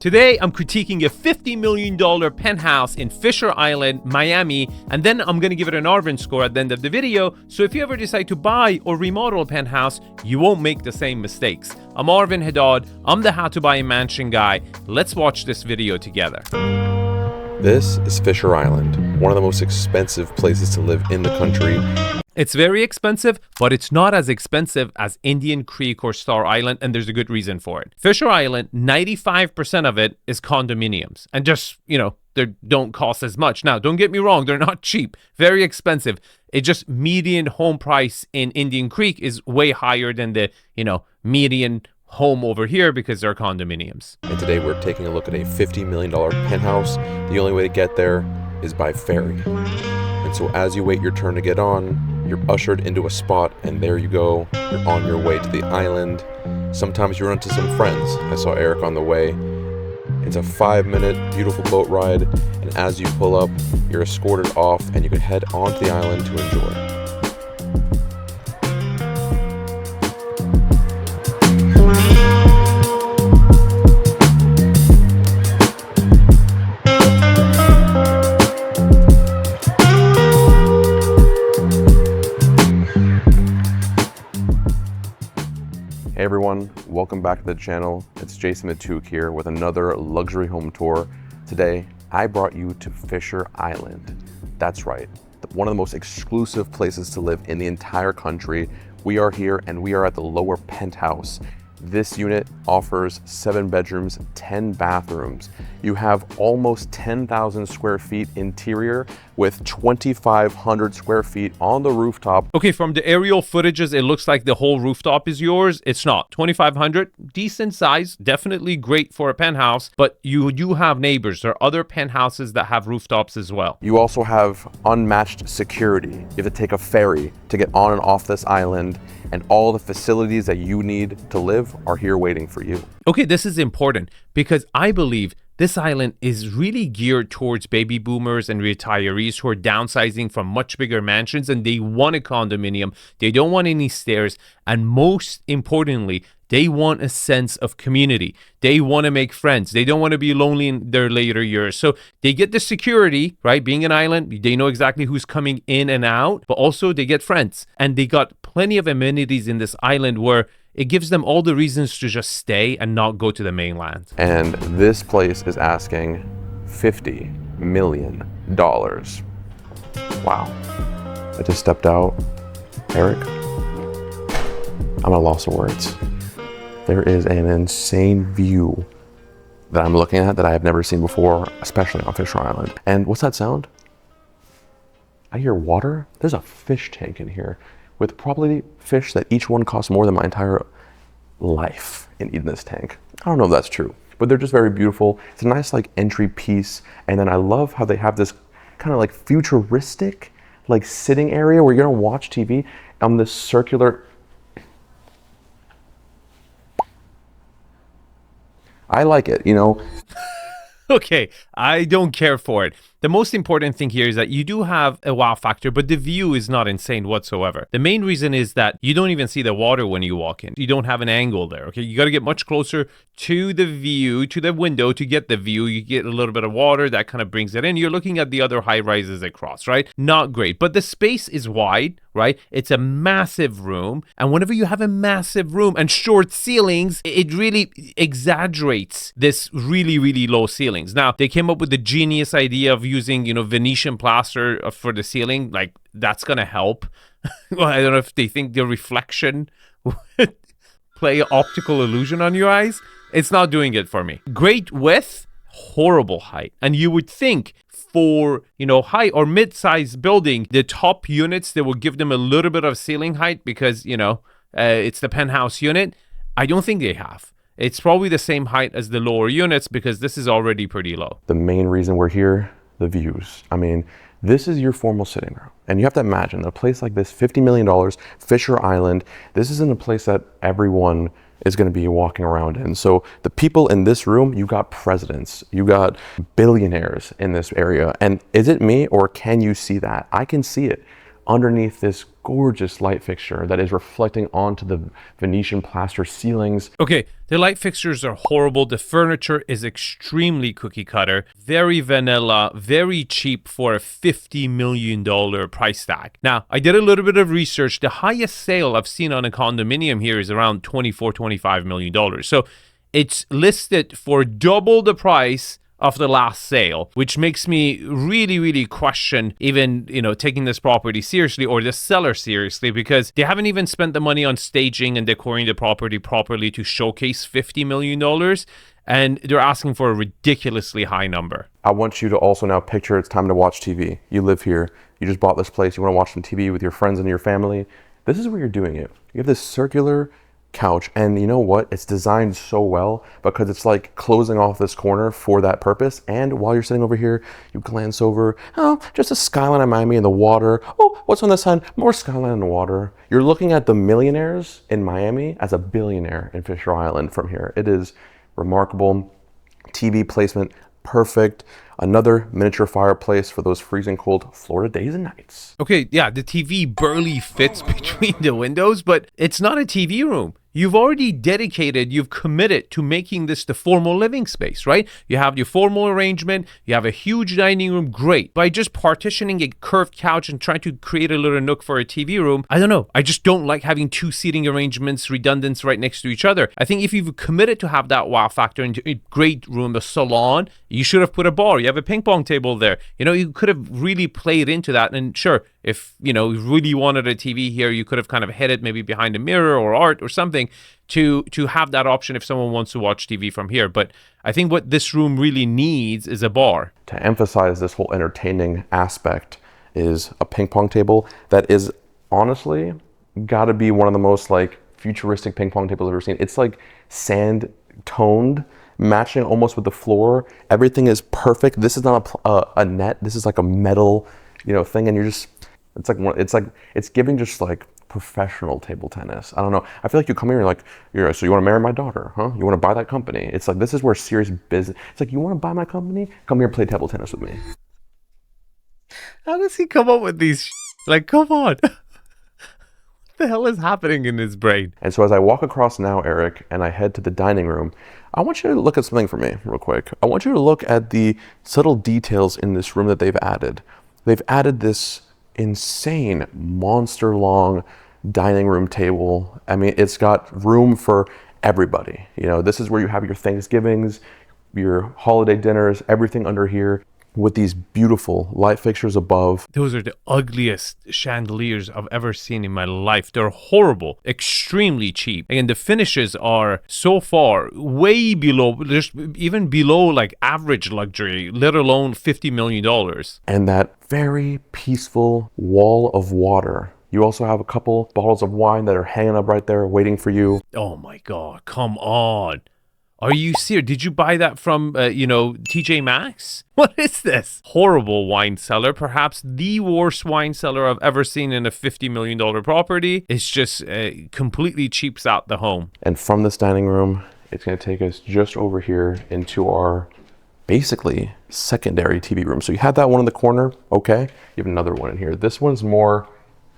Today, I'm critiquing a $50 million penthouse in Fisher Island, Miami, and then I'm going to give it an Arvin score at the end of the video, so if you ever decide to buy or remodel a penthouse, you won't make the same mistakes. I'm Arvin Haddad, I'm the how to buy a mansion guy. Let's watch this video together. This is Fisher Island, one of the most expensive places to live in the country. It's very expensive, but it's not as expensive as Indian Creek or Star Island, and there's a good reason for it. Fisher Island, 95% of it is condominiums, and just, they don't cost as much. Now, don't get me wrong, they're not cheap, very expensive. It just median home price in Indian Creek is way higher than the, median home over here because they're condominiums. And today we're taking a look at a $50 million penthouse. The only way to get there is by ferry. And so as you wait your turn to get on, you're ushered into a spot, and there you go. You're on your way to the island. Sometimes you run into some friends. I saw Eric on the way. It's a 5-minute beautiful boat ride, and as you pull up, you're escorted off, and you can head onto the island to enjoy. Hey everyone, welcome back to the channel. It's Jason Matuk here with another luxury home tour. Today, I brought you to Fisher Island. That's right, one of the most exclusive places to live in the entire country. We are here and we are at the lower penthouse. This unit offers 7 bedrooms, 10 bathrooms. You have almost 10,000 square feet interior with 2,500 square feet on the rooftop. Okay, from the aerial footages, it looks like the whole rooftop is yours. It's not. 2,500, decent size, definitely great for a penthouse, but you do have neighbors. There are other penthouses that have rooftops as well. You also have unmatched security. You have to take a ferry to get on and off this island, and all the facilities that you need to live are here waiting for you. Okay, this is important because I believe this island is really geared towards baby boomers and retirees who are downsizing from much bigger mansions, and they want a condominium. They don't want any stairs. And most importantly, they want a sense of community. They want to make friends. They don't want to be lonely in their later years. So they get the security, right? Being an island, they know exactly who's coming in and out, but also they get friends. And they got plenty of amenities in this island where it gives them all the reasons to just stay and not go to the mainland. And this place is asking $50 million. Wow. I just stepped out. Eric, I'm at a loss of words. There is an insane view that I'm looking at that I have never seen before, especially on Fisher Island. And what's that sound? I hear water. There's a fish tank in here with probably fish that each one costs more than my entire life in this tank. I don't know if that's true, but they're just very beautiful. It's a nice entry piece. And then I love how they have this kind of futuristic sitting area where you're gonna watch TV on this circular. I like it, Okay, I don't care for it. The most important thing here is that you do have a wow factor, but the view is not insane whatsoever. The main reason is that you don't even see the water when you walk in. You don't have an angle there, okay? You got to get much closer to the view, to the window to get the view. You get a little bit of water that kind of brings it in. You're looking at the other high rises across, right? Not great, but the space is wide, right? It's a massive room. And whenever you have a massive room and short ceilings, it really exaggerates this really, really low ceilings. Now, they came up with the genius idea of using, Venetian plaster for the ceiling. That's going to help. Well, I don't know if they think the reflection would play optical illusion on your eyes. It's not doing it for me. Great width, horrible height. And you would think for, high or mid-sized building, the top units, they will give them a little bit of ceiling height because, it's the penthouse unit. I don't think they have. It's probably the same height as the lower units because this is already pretty low. The main reason we're here, the views. I mean, this is your formal sitting room. And you have to imagine a place like this, $50 million, Fisher Island, this isn't a place that everyone is going to be walking around in. So the people in this room, you got presidents, you got billionaires in this area. And is it me or can you see that? I can see it underneath this gorgeous light fixture that is reflecting onto the Venetian plaster ceilings. Okay, the light fixtures are horrible. The furniture is extremely cookie cutter, very vanilla, very cheap for a $50 million price tag. Now, I did a little bit of research. The highest sale I've seen on a condominium here is around $24-25 million. So it's listed for double the price of the last sale, which makes me really question even, taking this property seriously or the seller seriously, because they haven't even spent the money on staging and decorating the property properly to showcase $50 million. And they're asking for a ridiculously high number. I want you to also now picture it's time to watch TV. You live here. You just bought this place. You want to watch some TV with your friends and your family. This is where you're doing it. You have this circular couch, and you know what, it's designed so well because it's like closing off this corner for that purpose. And while you're sitting over here, you glance over, oh, just a skyline of Miami and the water. Oh, what's on this side? More skyline and water. You're looking at the millionaires in Miami as a billionaire in Fisher Island from here. It is remarkable. TV placement perfect. Another miniature fireplace for those freezing cold Florida days and nights. Okay, yeah, the TV barely fits between the windows, but it's not a TV room. You've already you've committed to making this the formal living space, right? You have your formal arrangement, you have a huge dining room, great. By just partitioning a curved couch and trying to create a little nook for a TV room, I don't know. I just don't like having two seating arrangements redundant right next to each other. I think if you've committed to have that wow factor into a great room, a salon, you should have put a bar. You have a ping pong table there. You could have really played into that. And sure, if, you really wanted a TV here, you could have kind of hid it maybe behind a mirror or art or something to have that option if someone wants to watch TV from here. But I think what this room really needs is a bar. To emphasize this whole entertaining aspect is a ping pong table that is honestly got to be one of the most like futuristic ping pong tables I've ever seen. It's like sand toned, matching almost with the floor. Everything is perfect. This is not a net. This is like a metal, thing, and it's giving just like professional table tennis. I don't know. I feel like you come here and so you want to marry my daughter, huh? You want to buy that company? It's like, this is where serious business. It's like, you want to buy my company? Come here and play table tennis with me. How does he come up with these? Like, come on. What the hell is happening in his brain? And so as I walk across now, Eric, and I head to the dining room, I want you to look at something for me real quick. I want you to look at the subtle details in this room that they've added. They've added this insane monster long dining room table. I mean, it's got room for everybody. This is where you have your Thanksgivings, your holiday dinners, everything under here with these beautiful light fixtures above. Those are the ugliest chandeliers I've ever seen in my life. They're horrible, extremely cheap. And the finishes are so far way below, just even below like average luxury, let alone $50 million. And that very peaceful wall of water. You also have a couple bottles of wine that are hanging up right there waiting for you. Oh my God, come on. Are you serious? Did you buy that from, TJ Maxx? What is this? Horrible wine cellar. Perhaps the worst wine cellar I've ever seen in a $50 million property. It's just completely cheaps out the home. And from this dining room, it's going to take us just over here into our basically secondary TV room. So you had that one in the corner. Okay. You have another one in here. This one's more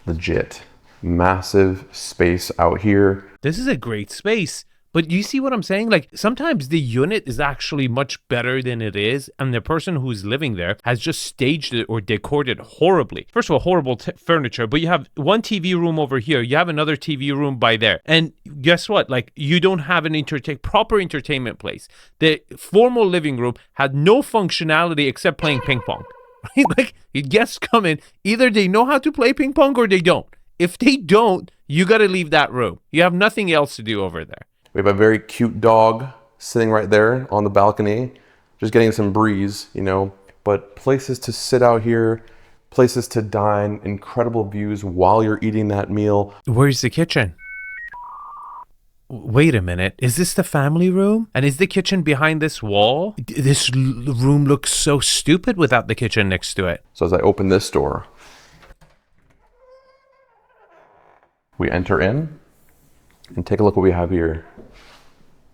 legit. Massive space out here. This is a great space. But you see what I'm saying? Like, sometimes the unit is actually much better than it is, and the person who's living there has just staged it or decored it horribly. First of all, horrible furniture, but you have one TV room over here, you have another TV room by there. And guess what? Like, you don't have an proper entertainment place. The formal living room had no functionality except playing ping pong. Right? Like, guests come in, either they know how to play ping pong or they don't. If they don't, you got to leave that room. You have nothing else to do over there. We have a very cute dog sitting right there on the balcony, just getting some breeze, but places to sit out here, places to dine, incredible views while you're eating that meal. Where's the kitchen? Wait a minute. Is this the family room? And is the kitchen behind this wall? This room looks so stupid without the kitchen next to it. So as I open this door, we enter in and take a look what we have here.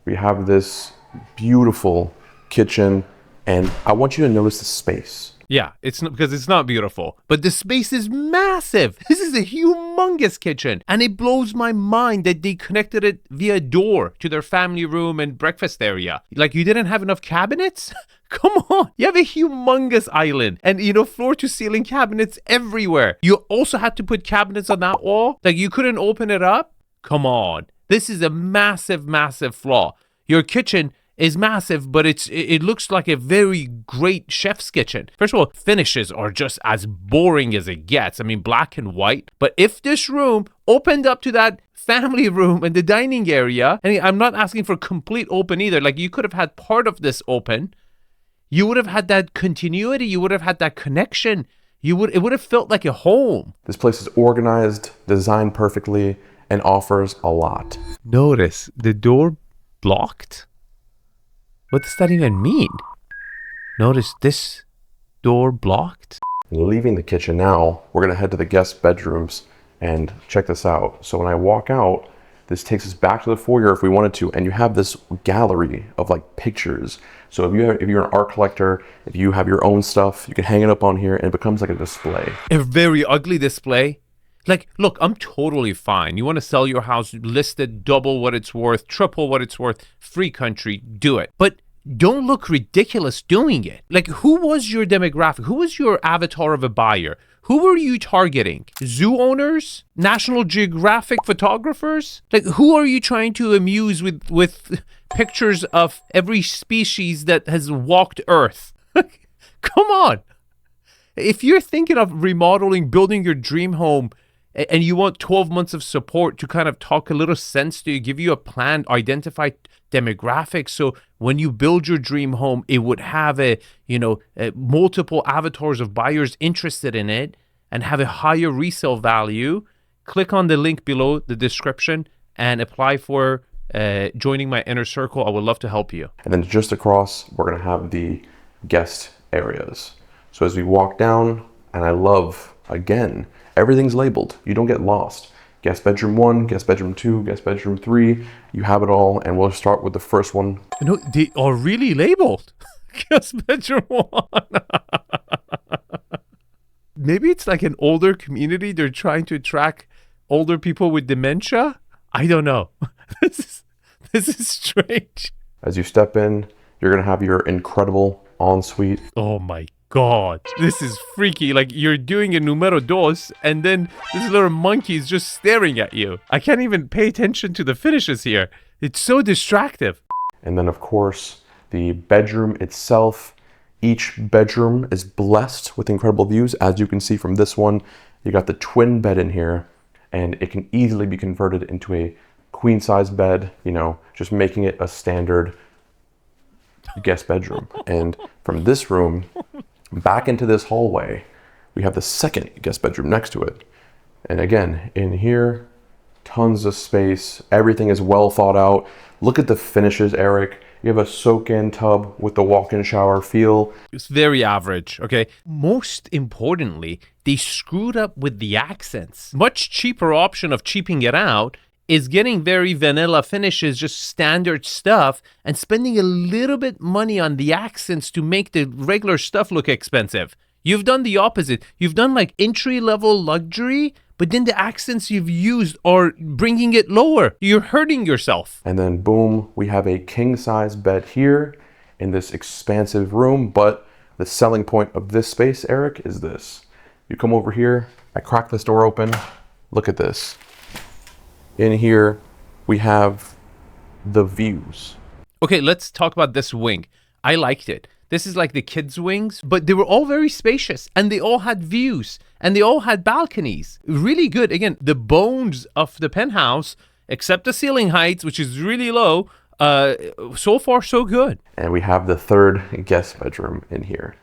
We have this beautiful kitchen, and I want you to notice the space. Yeah, it's not, because it's not beautiful. But the space is massive. This is a humongous kitchen. And it blows my mind that they connected it via door to their family room and breakfast area. Like, you didn't have enough cabinets? Come on. You have a humongous island and, floor to ceiling cabinets everywhere. You also had to put cabinets on that wall. Like, you couldn't open it up. Come on. This is a massive, massive flaw. Your kitchen is massive, but it looks like a very great chef's kitchen. First of all, finishes are just as boring as it gets. I mean, black and white. But if this room opened up to that family room and the dining area, and I'm not asking for complete open either. Like, you could have had part of this open. You would have had that continuity. You would have had that connection. It would have felt like a home. This place is organized, designed perfectly, and offers a lot. Notice the door blocked. What does that even mean? Notice this door blocked. Leaving the kitchen now, we're gonna head to the guest bedrooms and check this out. So when I walk out, this takes us back to the foyer if we wanted to, and you have this gallery of like pictures. So if you're an art collector, if you have your own stuff, you can hang it up on here and it becomes like a display. A very ugly display. Like, look, I'm totally fine. You want to sell your house, list it, double what it's worth, triple what it's worth, free country, do it. But don't look ridiculous doing it. Like, who was your demographic? Who was your avatar of a buyer? Who were you targeting? Zoo owners? National Geographic photographers? Like, who are you trying to amuse with pictures of every species that has walked Earth? Come on. If you're thinking of remodeling, building your dream home, and you want 12 months of support to kind of talk a little sense to you, give you a plan, identify demographics, so when you build your dream home, it would have multiple avatars of buyers interested in it and have a higher resale value, click on the link below the description and apply for joining my inner circle. I would love to help you. And then just across, we're gonna have the guest areas. So as we walk down, and I love, again, everything's labeled. You don't get lost. Guest bedroom 1, guest bedroom 2, guest bedroom 3. You have it all, and we'll start with the first one. No, they are really labeled. Guest bedroom 1. Maybe it's like an older community. They're trying to attract older people with dementia. I don't know. This is strange. As you step in, you're gonna have your incredible ensuite. Oh my God, this is freaky. Like, you're doing a numero dos and then this little monkey is just staring at you. I can't even pay attention to the finishes here. It's so distractive. And then of course, the bedroom itself. Each bedroom is blessed with incredible views. As you can see from this one, you got the twin bed in here, and it can easily be converted into a queen size bed, just making it a standard guest bedroom. And from this room, back into this hallway, we have the second guest bedroom next to it. And again, in here, tons of space. Everything is well thought out. Look at the finishes, Eric. You have a soak-in tub with the walk-in shower feel. It's very average, okay? Most importantly, they screwed up with the accents. Much cheaper option of cheaping it out is getting very vanilla finishes, just standard stuff, and spending a little bit money on the accents to make the regular stuff look expensive. You've done the opposite. You've done like entry-level luxury, but then the accents you've used are bringing it lower. You're hurting yourself. And then boom, we have a king-size bed here in this expansive room, but the selling point of this space, Eric, is this. You come over here, I crack this door open, look at this. In here, we have the views. Okay, let's talk about this wing. I liked it. This is like the kids' wings, but they were all very spacious and they all had views and they all had balconies. Really good. Again, the bones of the penthouse, except the ceiling heights, which is really low, so far so good. And we have the third guest bedroom in here.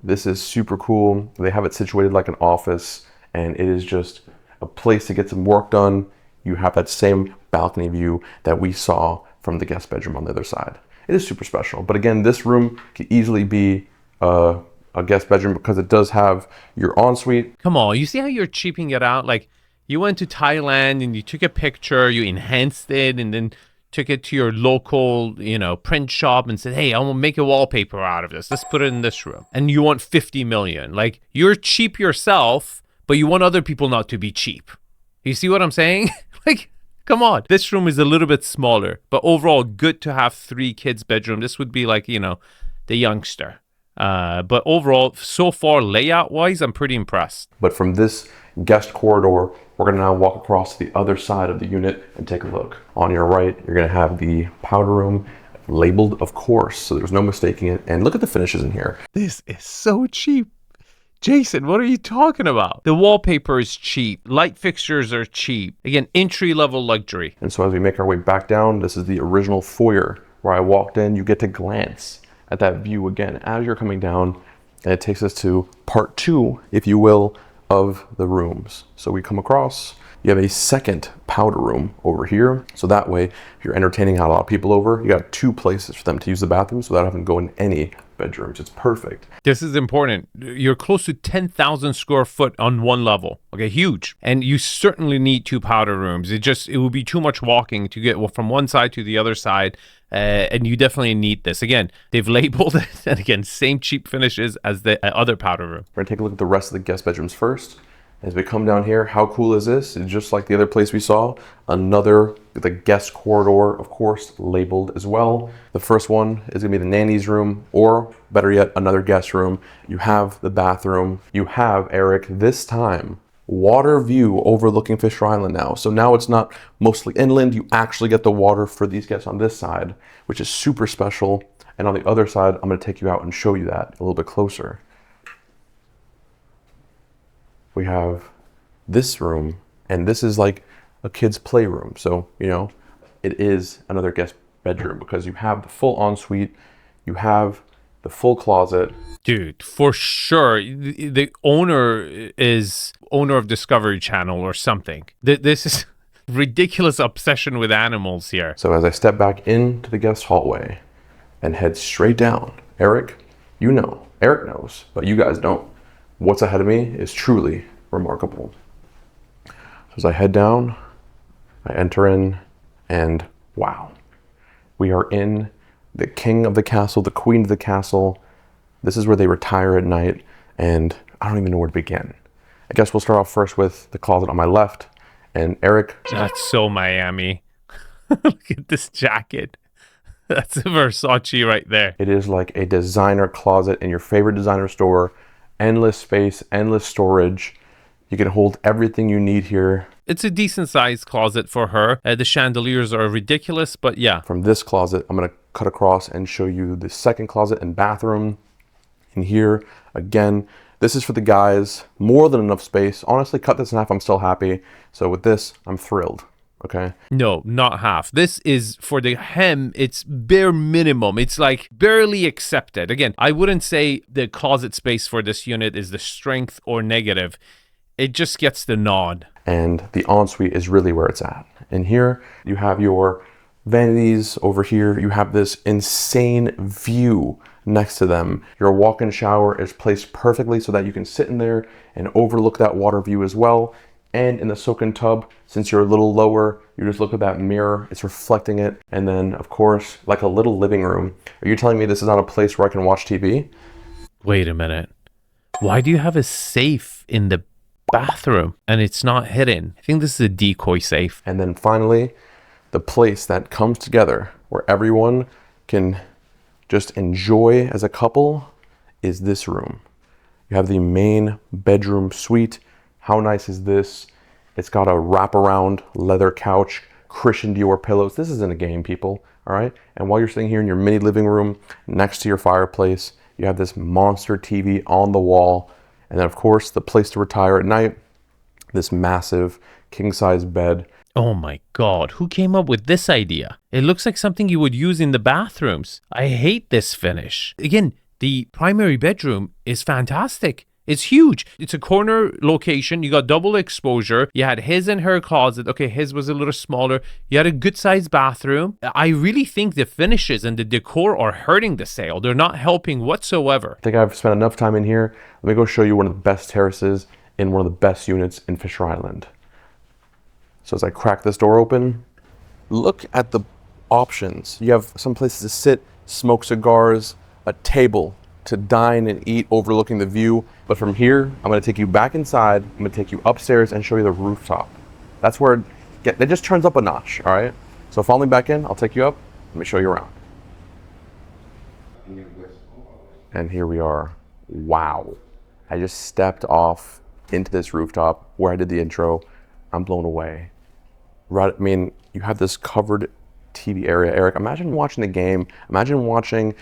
This is super cool. They have it situated like an office, and it is just a place to get some work done. You have that same balcony view that we saw from the guest bedroom on the other side. It is super special. But again, this room could easily be a guest bedroom because it does have your ensuite. Come on, you see how you're cheaping it out? Like, you went to Thailand and you took a picture, you enhanced it, and then took it to your local, print shop and said, hey, I want to make a wallpaper out of this. Let's put it in this room. And you want 50 million. Like, you're cheap yourself, but you want other people not to be cheap. You see what I'm saying? Like, come on. This room is a little bit smaller, but overall good to have 3 kids' bedroom. This would be like, the youngster. But overall, so far, layout-wise, I'm pretty impressed. But from this guest corridor, we're gonna now walk across to the other side of the unit and take a look. On your right, you're gonna have the powder room, labeled, of course, so there's no mistaking it. And look at the finishes in here. This is so cheap. Jason, what are you talking about? The wallpaper is cheap. Light fixtures are cheap. Again, entry-level luxury. And so as we make our way back down, this is the original foyer where I walked in. You get to glance at that view again as you're coming down, and it takes us to part 2, if you will, of the rooms. So we come across, you have a second powder room over here. So that way, if you're entertaining a lot of people over, you got 2 places for them to use the bathrooms without having to go in any bedrooms. It's perfect. This is important. You're close to 10,000 square foot on one level. Okay, huge. And you certainly need 2 powder rooms. It would be too much walking to get from one side to the other side. And you definitely need this. Again, they've labeled it, and again, same cheap finishes as the other powder room. We're gonna take a look at the rest of the guest bedrooms first. As we come down here, how cool is this? It's just like the other place we saw, the guest corridor, of course, labeled as well. The first one is gonna be the nanny's room, or better yet, another guest room. You have the bathroom. You have, Eric, this time, water view overlooking Fisher Island now. So now it's not mostly inland. You actually get the water for these guests on this side, which is super special. And on the other side, I'm gonna take you out and show you that a little bit closer. We have this room, and this is like a kid's playroom. So, it is another guest bedroom because you have the full ensuite, you have the full closet. Dude, for sure, the owner is owner of Discovery Channel or something. This is ridiculous obsession with animals here. So as I step back into the guest hallway and head straight down, Eric knows, but you guys don't. What's ahead of me is truly remarkable. So as I head down, I enter in, and wow, we are in the king of the castle, the queen of the castle. This is where they retire at night, and I don't even know where to begin. I guess we'll start off first with the closet on my left. And Eric, that's so Miami. Look at this jacket. That's a Versace right there. It is like a designer closet in your favorite designer store. Endless space, endless storage. You can hold everything you need here. It's a decent sized closet for her. The chandeliers are ridiculous, but yeah. From this closet, I'm gonna cut across and show you the second closet and bathroom. In here, again, this is for the guys. More than enough space. Honestly, cut this in half, I'm still happy. So with this, I'm thrilled. Okay. No, not half. This is for the hem. It's bare minimum. It's like barely accepted. Again, I wouldn't say the closet space for this unit is the strength or negative. It just gets the nod. And the ensuite is really where it's at. In here, you have your vanities. Over here, you have this insane view next to them. Your walk-in shower is placed perfectly so that you can sit in there and overlook that water view as well. And in the soak-in tub, since you're a little lower, you just look at that mirror, it's reflecting it. And then, of course, like a little living room. Are you telling me this is not a place where I can watch TV? Wait a minute. Why do you have a safe in the bathroom and it's not hidden? I think this is a decoy safe. And then finally, the place that comes together where everyone can just enjoy as a couple is this room. You have the main bedroom suite. How nice is this? It's got a wraparound leather couch, Christian Dior pillows. This isn't a game, people, all right? And while you're sitting here in your mini living room next to your fireplace, you have this monster TV on the wall. And then, of course, the place to retire at night, this massive king-size bed. Oh my God, who came up with this idea? It looks like something you would use in the bathrooms. I hate this finish. Again, the primary bedroom is fantastic. It's huge. It's a corner location. You got double exposure. You had his and her closet. Okay, his was a little smaller. You had a good sized bathroom. I really think the finishes and the decor are hurting the sale. They're not helping whatsoever. I think I've spent enough time in here. Let me go show you one of the best terraces in one of the best units in Fisher Island. So as I crack this door open, look at the options. You have some places to sit, smoke cigars, a table to dine and eat overlooking the view. But from here, I'm gonna take you back inside, I'm gonna take you upstairs and show you the rooftop. That's where it just turns up a notch, all right? So follow me back in, I'll take you up, let me show you around. And here we are. Wow. I just stepped off into this rooftop where I did the intro. I'm blown away. Right, I mean, you have this covered TV area. Eric, imagine watching the game. Imagine watching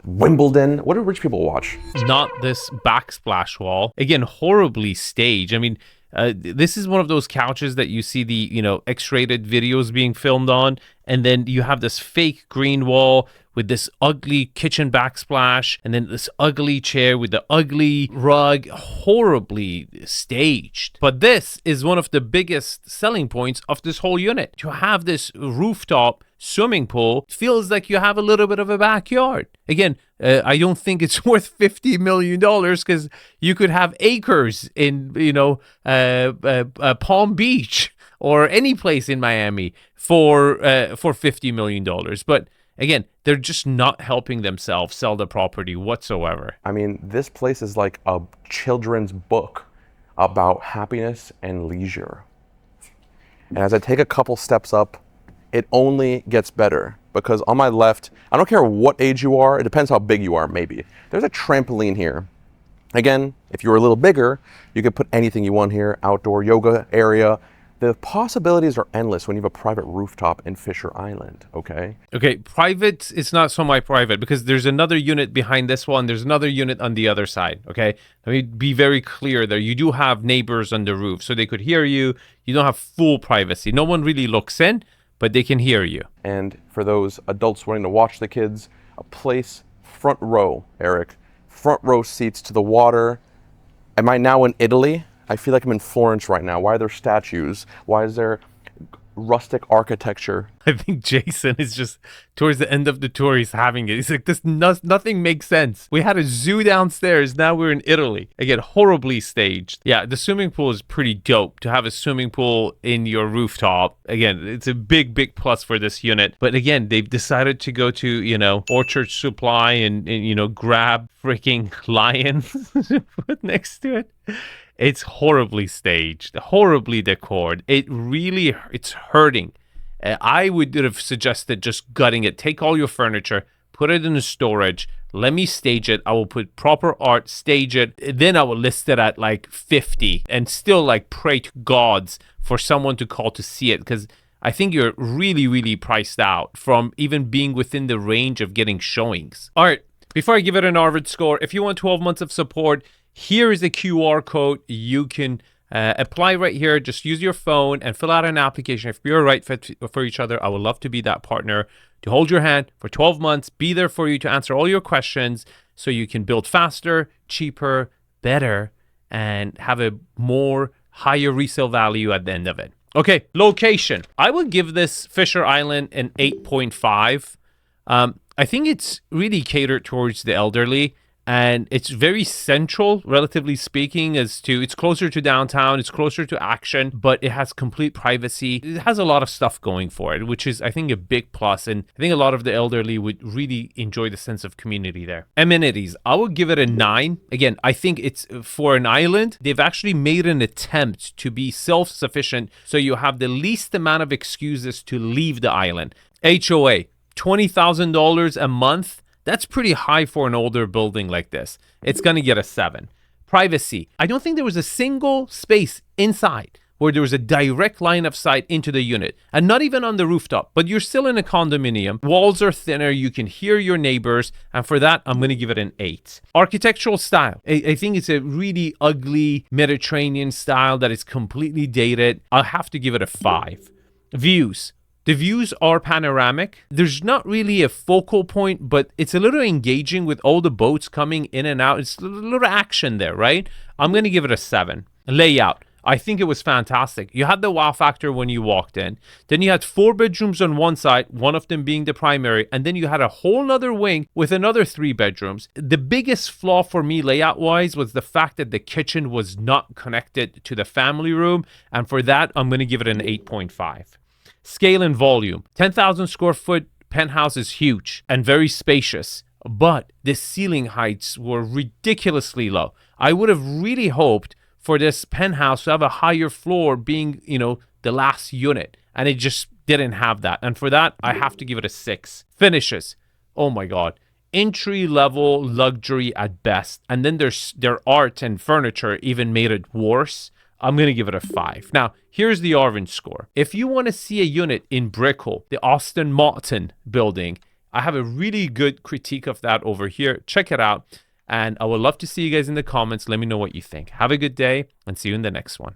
Wimbledon. What do rich people watch? Not this backsplash wall. Again, horribly staged. I mean, this is one of those couches that you see the, X-rated videos being filmed on, and then you have this fake green wall with this ugly kitchen backsplash, and then this ugly chair with the ugly rug, horribly staged. But this is one of the biggest selling points of this whole unit. To have this rooftop swimming pool, feels like you have a little bit of a backyard. Again, I don't think it's worth $50 million because you could have acres in, Palm Beach or any place in Miami for $50 million. But again, they're just not helping themselves sell the property whatsoever. I mean, this place is like a children's book about happiness and leisure. And as I take a couple steps up, it only gets better, because on my left, I don't care what age you are, it depends how big you are, maybe. There's a trampoline here. Again, if you were a little bigger, you could put anything you want here, outdoor yoga area. The possibilities are endless when you have a private rooftop in Fisher Island, okay? Okay, private is not so my private, because there's another unit behind this one. There's another unit on the other side, okay? Let me be very clear there. You do have neighbors on the roof, so they could hear you. You don't have full privacy. No one really looks in, but they can hear you. And for those adults wanting to watch the kids, a place front row, Eric. Front row seats to the water. Am I now in Italy? I feel like I'm in Florence right now. Why are there statues? Why is there rustic architecture? I think Jason is just towards the end of the tour, he's having it. He's like, nothing makes sense. We had a zoo downstairs. Now we're in Italy. Again, horribly staged. Yeah, the swimming pool is pretty dope. To have a swimming pool in your rooftop, again, it's a big, big plus for this unit. But again, they've decided to go to, Orchard Supply and grab freaking lions put next to it. It's horribly staged, horribly decored. It's hurting. I would have suggested just gutting it. Take all your furniture, put it in a storage. Let me stage it. I will put proper art, stage it. Then I will list it at like 50 and still pray to gods for someone to call to see it, because I think you're really, really priced out from even being within the range of getting showings. All right, before I give it an Arvin score, if you want 12 months of support, here is a QR code. You can apply right here. Just use your phone and fill out an application. If you're a right fit for each other, I would love to be that partner, to hold your hand for 12 months, be there for you to answer all your questions so you can build faster, cheaper, better, and have a more higher resale value at the end of it. Okay, location. I would give this Fisher Island an 8.5. I think it's really catered towards the elderly. And it's very central, relatively speaking, it's closer to downtown, it's closer to action, but it has complete privacy. It has a lot of stuff going for it, which is, I think, a big plus. And I think a lot of the elderly would really enjoy the sense of community there. Amenities, I would give it a 9. Again, I think it's for an island. They've actually made an attempt to be self-sufficient, so you have the least amount of excuses to leave the island. HOA, $20,000 a month. That's pretty high for an older building like this. It's going to get a 7. Privacy. I don't think there was a single space inside where there was a direct line of sight into the unit, and not even on the rooftop, but you're still in a condominium. Walls are thinner. You can hear your neighbors. And for that, I'm going to give it an 8. Architectural style. I think it's a really ugly Mediterranean style that is completely dated. I'll have to give it a 5. Views. The views are panoramic. There's not really a focal point, but it's a little engaging with all the boats coming in and out. It's a little action there, right? I'm going to give it a 7. Layout. I think it was fantastic. You had the wow factor when you walked in. Then you had 4 bedrooms on one side, one of them being the primary. And then you had a whole nother wing with another 3 bedrooms. The biggest flaw for me layout-wise was the fact that the kitchen was not connected to the family room. And for that, I'm going to give it an 8.5. Scale and volume. 10,000 square foot penthouse is huge and very spacious, but the ceiling heights were ridiculously low. I would have really hoped for this penthouse to have a higher floor being, the last unit, and it just didn't have that. And for that, I have to give it a 6. Finishes. Oh my God. Entry level luxury at best. And then their art and furniture even made it worse. I'm going to give it a 5. Now, here's the Arvin score. If you want to see a unit in Brickell, the Austin Martin building, I have a really good critique of that over here. Check it out. And I would love to see you guys in the comments. Let me know what you think. Have a good day and see you in the next one.